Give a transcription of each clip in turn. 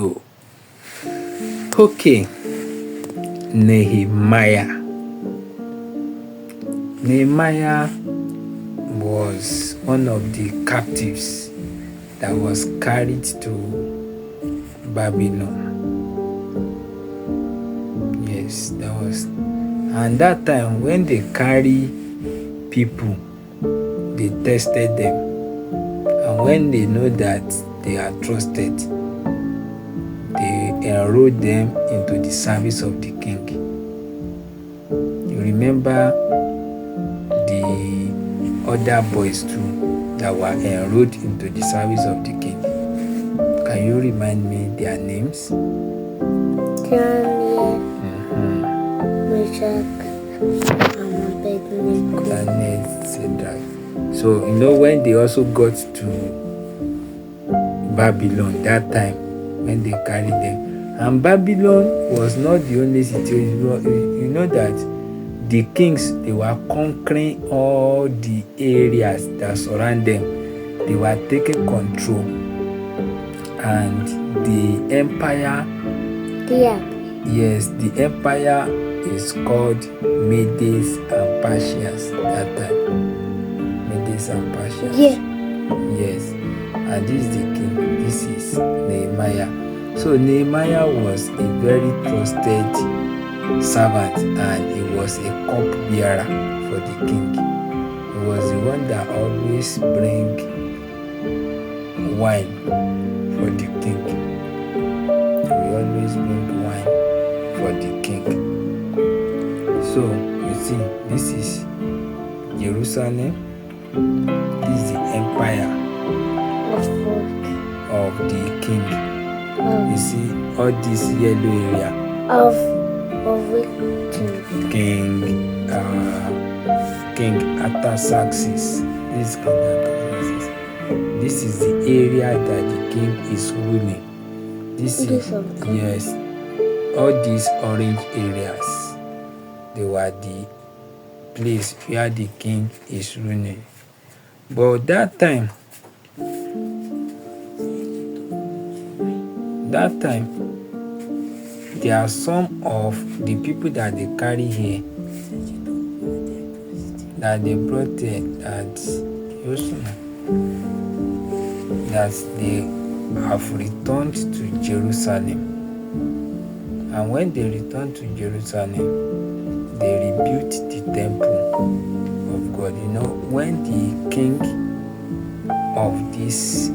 go. Okay, Nehemiah. Nehemiah was one of the captives that was carried to Babylon. Yes, that was. And that time when they carry people, they tested them. And when they know that they are trusted, they enrolled them into the service of the king. You remember the other boys too that were enrolled into the service of the king. Can you remind me their names? Daniel, Meshach, Daniel, Cedric. So, when they also got to Babylon that time, when they carried them. And Babylon was not the only situation. You know that the kings, they were conquering all the areas that surround them. They were taking control. And the empire, yes, the empire is called Medes and Persians that time. Medes and Persians. Yeah. Yes. And this is the king. This is Nehemiah. So Nehemiah was a very trusted servant, and he was a cupbearer for the king. He was the one that always bring wine for the king. He always bring wine for the king. So you see, this is Jerusalem. This is the empire of the king. You see all this yellow area of King Artaxerxes. This is the area that the king is ruling. This is yes, all these orange areas, they were the place where the king is ruling. But that time there are some of the people that they carry here that they brought there that they have returned to Jerusalem. And when they returned to Jerusalem, they rebuilt the temple of God. When the king of this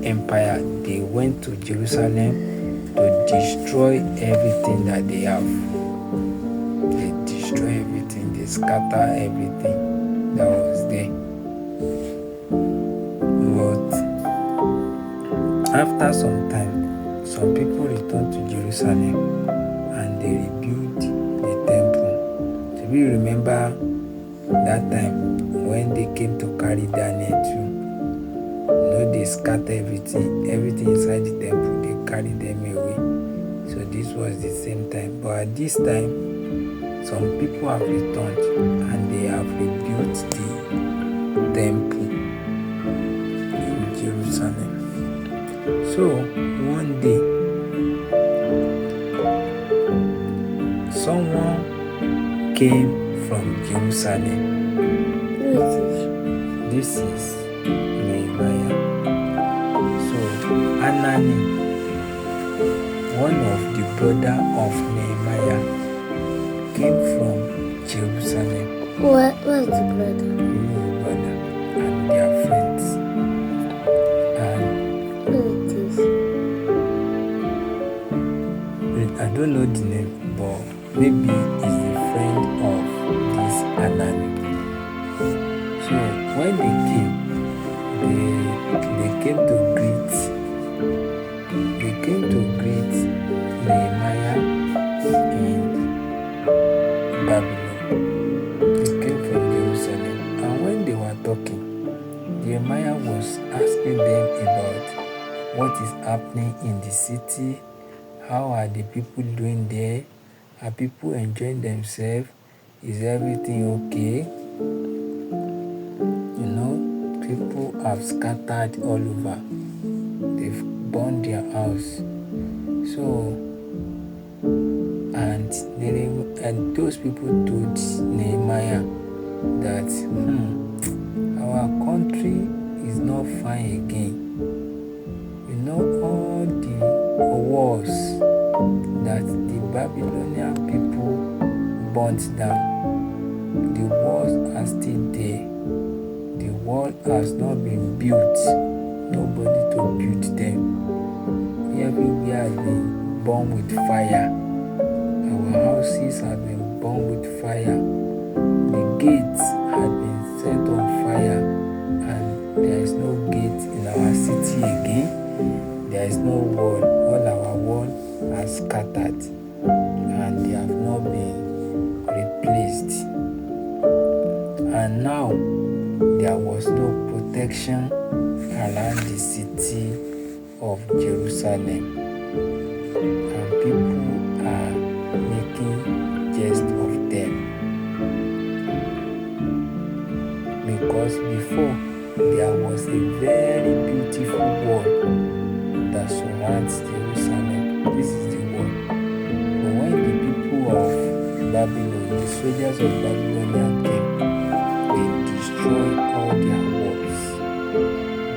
empire, they went to Jerusalem to destroy everything that they have. They destroy everything, they scatter everything that was there. But after some time, some people returned to Jerusalem and they rebuilt the temple. So we remember that time when they came to carry Daniel too. They scatter everything inside the temple, they carry them away. So this was the same time. But at this time, some people have returned and they have rebuilt the temple in Jerusalem. So one day, someone came from Jerusalem. This is Nehemiah. Anani, one of the brother of Nehemiah, came from Jerusalem. What was the brother? Brother and their friends. And I don't know the name, but maybe it's the friend of this Anani. So when they came to greet Nehemiah in Babylon. They came from Jerusalem. And when they were talking, Nehemiah was asking them about what is happening in the city. How are the people doing there? Are people enjoying themselves? Is everything okay? People have scattered all over. They've burn their house. So, and those people told Nehemiah that our country is not fine again. You know, all the walls that the Babylonian people burnt down, the walls are still there. The wall has not been built. Nobody to build them. Everywhere has been burned with fire. Our houses have been burned with fire. The gates have been set on fire, and there is no gate in our city again. There is no wall. All our wall are scattered, and they have not been replaced. And now there was no protection around the city of Jerusalem, and people are making jest of them, because before there was a very beautiful wall that surrounds Jerusalem. This is the wall. But when the people of Babylon, the soldiers of Babylon came, they destroyed all their walls.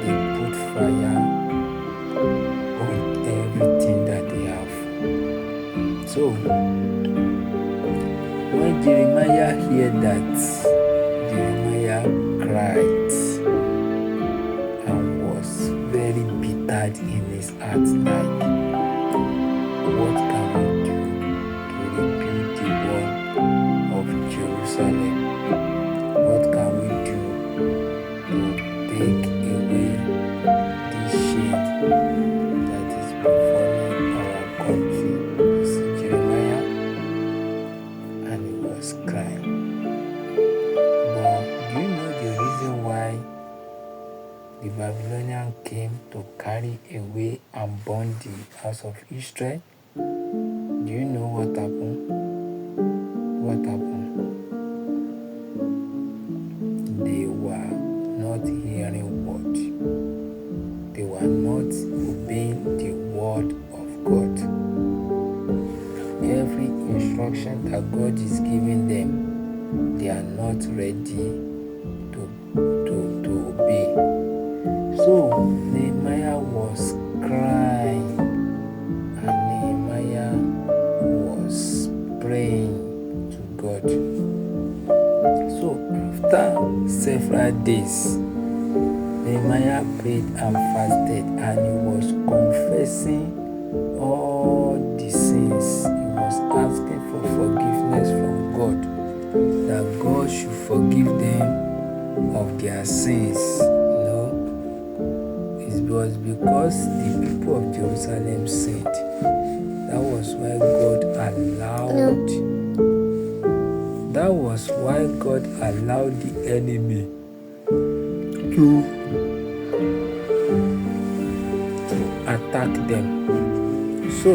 They put fire on everything that they have. So, when Jeremiah heard that, Jeremiah cried and was very bitter in his heart, like, what can we do to rebuild the wall of Jerusalem? What can we do to take away this shame that is befalling our country? You see Jeremiah, and he was crying. But do you know the reason why the Babylonians came to carry away and burn the house of Israel? Do you know what happened? What happened? They were not hearing word. They were not obeying the word of God. Every instruction that God is giving them, they are not ready to obey. So Nehemiah was crying, and Nehemiah was praying to God. So after several days, Nehemiah prayed and fasted, and he was confessing all the sins. He was asking for forgiveness from God, that God should forgive them of their sins. It was because the people of Jerusalem sinned. That was why God allowed the enemy to attack them. So,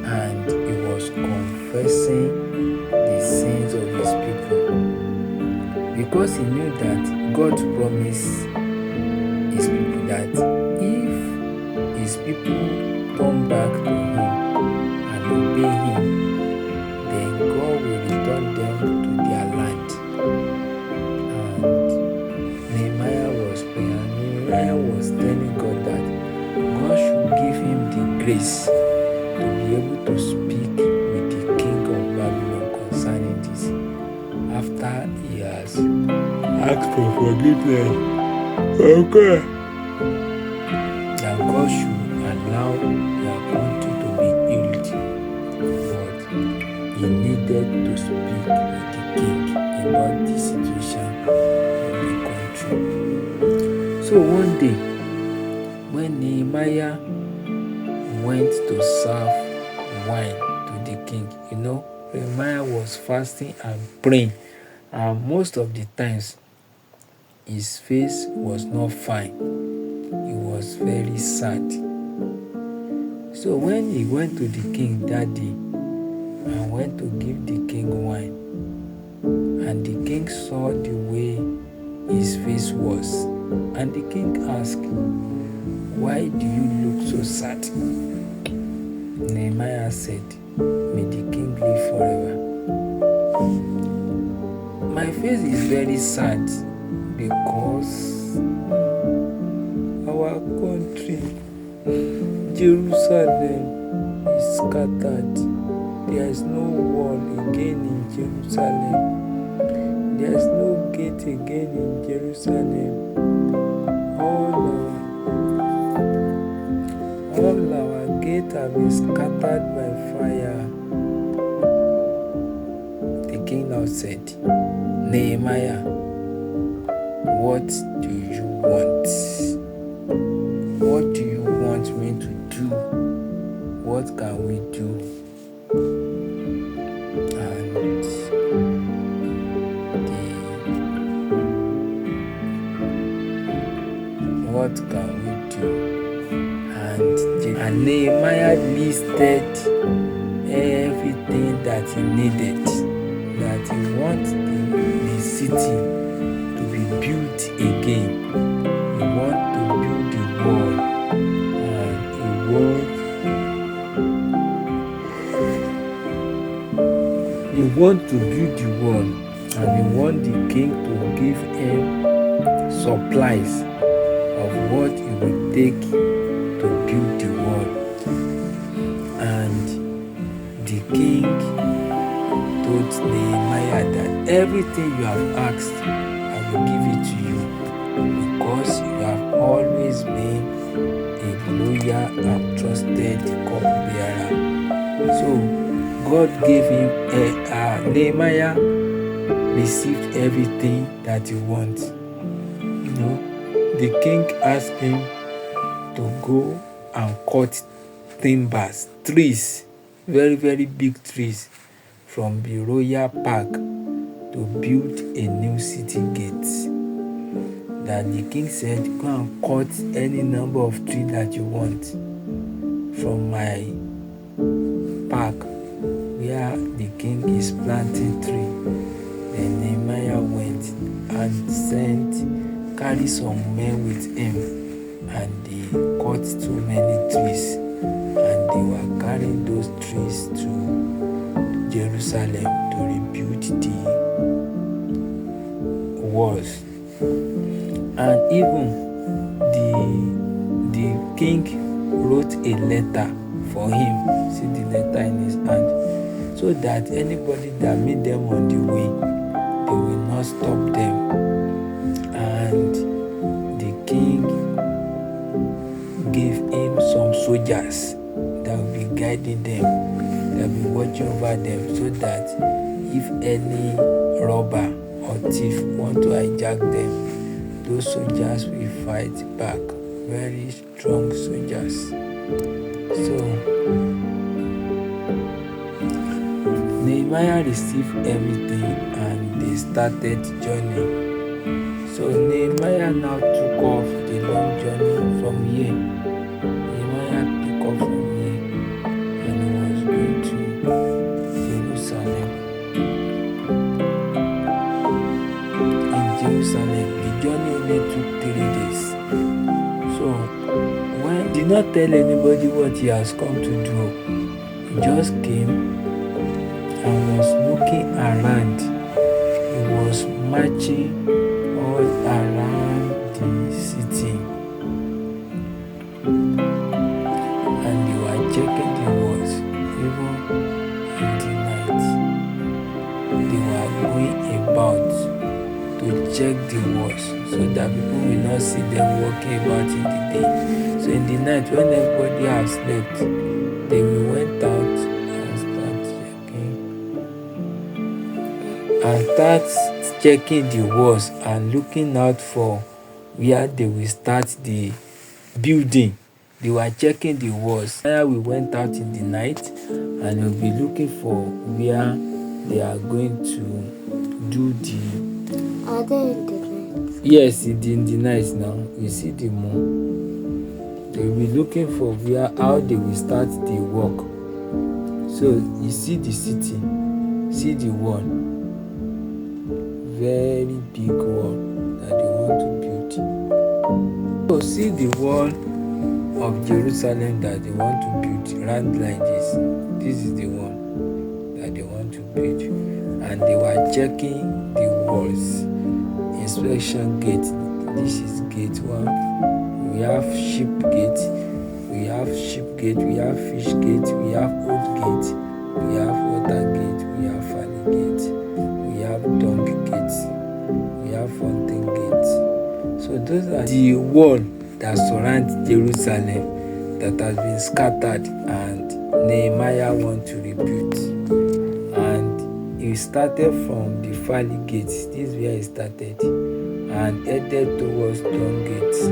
and he was confessing the sins of his people, because he knew that God promised his people that if his people turn back to him and obey him, then God will return them to their land. And Nehemiah was praying. Nehemiah was telling God that God should give him the grace to be able to speak with the king of Babylon concerning this, after he has asked for forgiveness. Okay. That God should allow their country to be healed. But he needed to speak with the king about the situation of the country. So one day, when Nehemiah went to serve wine to the king, Nehemiah was fasting and praying, and most of the times his face was not fine. He was very sad. So when he went to the king that day and went to give the king wine, and the king saw the way his face was, And the king asked, "Why do you look so sad?" Nehemiah said, "May the king live forever. My face is very sad because our country, Jerusalem, is scattered. There is no wall again in Jerusalem. There is no gate again in Jerusalem. All our gates have been scattered by fire." The king now said, "Nehemiah, what do you want? What do you want me to do? What can we do?" And what can we do? And Nehemiah listed everything that he needed, that he wants the city to be built again. He wants to build the wall, and he wants to build the wall, and he wants the king to give him supplies of what it will take to build the wall. And the king told Nehemiah that everything you have asked, I will give it to you, because you have always been a loyal and trusted cupbearer. So God gave him, Nehemiah received everything that he wants. The king asked him to go and cut timbers, trees, very, very big trees from the royal park to build a new city gate. That the king said, "Go and cut any number of trees that you want from my park where the king is planting tree." Then Nehemiah went and carried some men with him, and they cut too many trees, and they were carrying those trees to Jerusalem to rebuild the walls. And even the king wrote a letter for him, see the letter in his hand, so that anybody that meet them on the way, they will not stop them. And the king gave him some soldiers that will be guiding them, that will be watching over them, so that if any robber or thief want to hijack them, those soldiers will fight back, very strong soldiers. So Nehemiah received everything, and they started journey. So Nehemiah now took off the long journey from here. Nehemiah took off from here, and he was going to Jerusalem. In Jerusalem, the journey only took 3 days. So when he did not tell anybody what he has come to do, he just came and was looking around. He was marching all around the city, and they were checking the walls. Even in the night, they were going about to check the walls, so that people will not see them walking about in the day. So in the night, when everybody has slept, they went out and start checking the walls and looking out for where they will start the building. They were checking the walls. We went out in the night, and we'll be looking for where they are going to do the... Are they in the night? Yes, in the night now. You see the moon. They will be looking for how they will start the work. So you see the city, see the wall. Very big wall that they want to build. see the wall of Jerusalem that they want to build round like this. This is the one that they want to build, and they were checking the walls. Inspection gate. This is gate 1. We have sheep gate, we have fish gate, we have oat gate, we have water gate, we have valley gate, we have dung gate, we have fountain gate. So those are the wall that surround Jerusalem that has been scattered, and Nehemiah want to rebuild. And he started from the valley gate. This is where he started, and headed towards dung gate.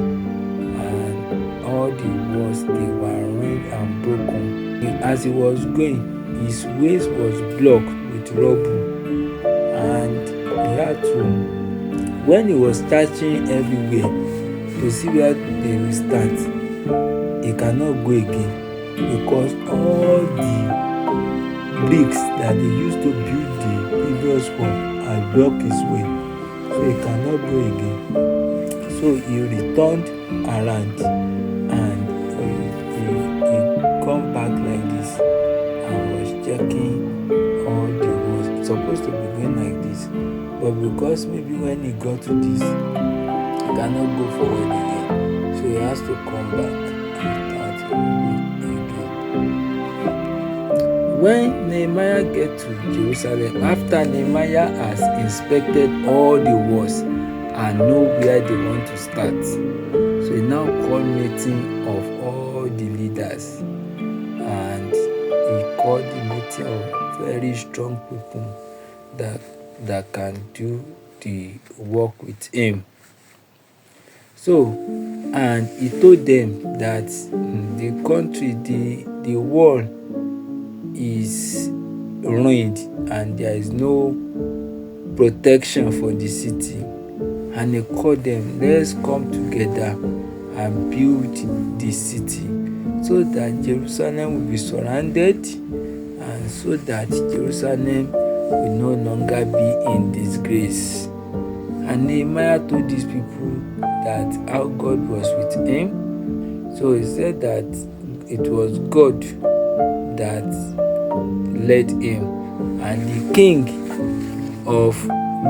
And all the walls, they were ruined and broken. As he was going, his ways was blocked with rubble, and he had to, when he was searching everywhere to see where they will start, he cannot go again, because all the bricks that they used to build the previous one had blocked his way, so he cannot go again. So he returned around, and he come back like this and was checking all the walls. It's supposed to be going like this, but because maybe when he got to this, he cannot go forward again, so he has to come back and start again. When Nehemiah get to Jerusalem, after Nehemiah has inspected all the walls and know where they want to start, so he now called meeting of all the leaders, and he called the meeting of very strong people that can do the work with him. So, and he told them that the country, the wall is ruined and there is no protection for the city. And he called them, let's come together and build the city, so that Jerusalem will be surrounded, and so that Jerusalem will no longer be in disgrace. And Nehemiah told these people that how God was with him. So he said that it was God that led him, and the king of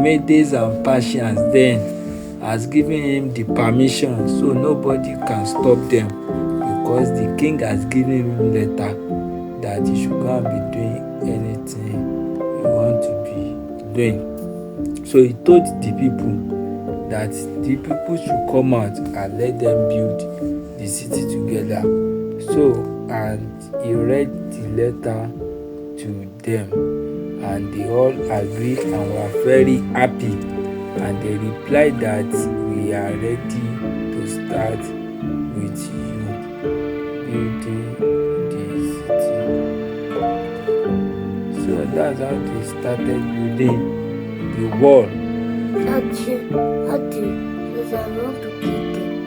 Medes and Persians then has given him the permission, so nobody can stop them, because the king has given him letter that he should go and be doing anything he want to be doing. So he told the people that the people should come out and let them build the city together. So, and he read the letter to them, and they all agreed and were very happy, and they replied that we are ready to start with you building the city. So that's how they started building the wall. How do you want to kill them?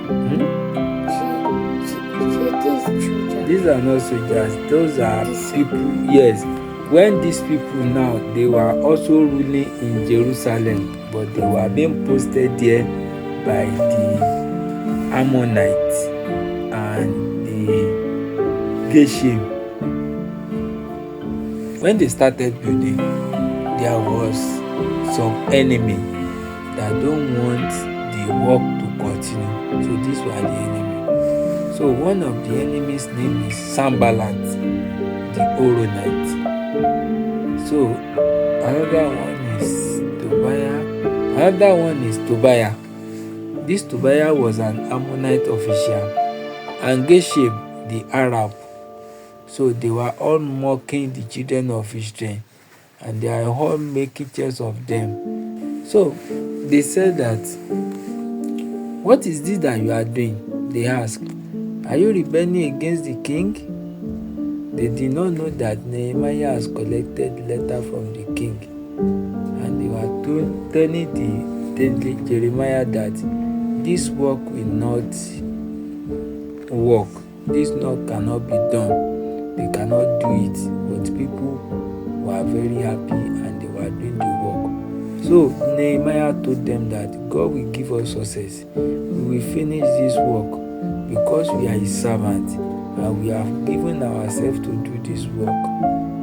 These children. These are not soldiers, those are people. Yes, when these people now, they were also ruling in Jerusalem, but they were being posted there by the Ammonites and the Geshem. When they started building, there was some enemy that don't want the work to continue. So these were the enemy. So one of the enemy's name is Sanballat, the Horonite. So another one is Tobiah. This Tobiah was an Ammonite official, and Geshem the Arab. So they were all mocking the children of Israel, and they are all making jest of them. So they said that, what is this that you are doing? They asked, are you rebelling against the king? They did not know that Nehemiah has collected letter from the king, and they were telling Jeremiah that this work will not work. This work cannot be done. They cannot do it. But people were very happy and they were doing the work. So Nehemiah told them that God will give us success. We will finish this work because we are his servants and we have given ourselves to do this work,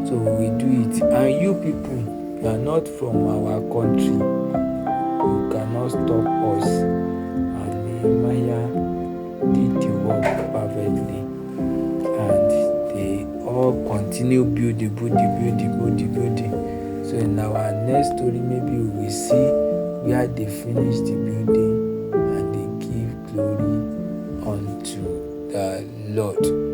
so we will do it. And you people, you are not from our country, you cannot stop us. And Nehemiah did the work perfectly, and they all continue building. So in our next story, maybe we will see where they finish the building and they give glory unto the Lord.